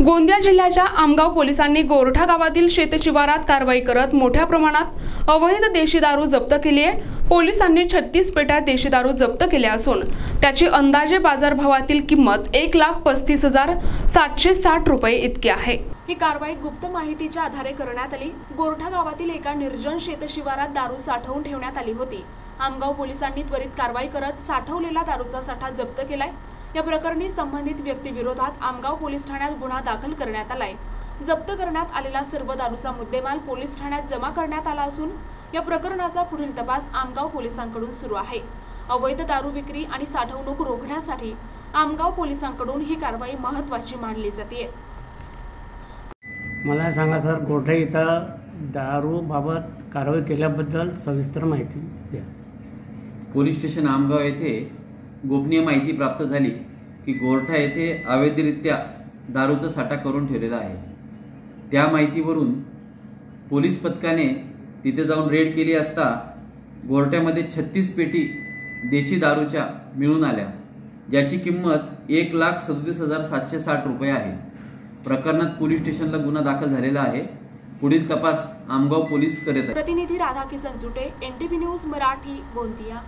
गोंदिया जिल्ह्याच्या आमगाव पोलिसांनी गोरठा गावातील शेतशिवारात कारवाई करत मोठ्या प्रमाणात अवैध देशी दारू जप्त केली आहे। पोलिसांनी 36 पेट्या देशी दारू जप्त केल्या असून त्याची अंदाजे बाजारभावातील किंमत 1,35,760 रुपये इतकी आहे। ही कारवाई गुप्त माहितीच्या आधारे करण्यात आली। गोरठा गावातील एका निर्जन शेतशिवारात दारू साठवून ठेवण्यात आली होती। आमगाव पोलिसांनी त्वरित कारवाई करत साठवलेला दारूचा साठा जप्त केलाय। या प्रकरणी संबंधित व्यक्तीविरोधात आमगाव पोलीस ठाण्यात गुन्हा दाखल करण्यात आलाय। जप्त करण्यात आलेला सर्व दारूचा मुद्देमाल पोलीस ठाण्यात जमा करण्यात आला असून या प्रकरणाचा पुढील तपास आमगाव पोलिसांकडून सुरू आहे। अवैध दारू विक्री आणि साठवणूक रोखण्यासाठी आमगाव पोलिसांकडून ही कारवाई महत्त्वाची मानली जाते। मला सांगा सर, गोरठा इथं दारू बाबत कारवाई केल्याबद्दल सविस्तर माहिती द्या। पोलीस स्टेशन आमगाव येथे गोपनीय माहिती प्राप्त झाली की गोरठा येथे अवैधरित्या दारूचा साठा करून ठेवलेला आहे। त्या माहितीवरून पोलीस पथकाने तिथे जाऊन रेड केली असता गोरठ्यामध्ये 36 पेटी देशी दारूच्या मिळून आल्या, ज्याची किंमत 1,37,760 रुपये आहे। प्रकरणात पोलीस स्टेशनला गुन्हा दाखल झालेला आहे। पुढील तपास आमगाव पोलीस करत आहेत। प्रतिनिधी राधा किसन जुटे, NTV न्यूज मराठी, गोंदिया।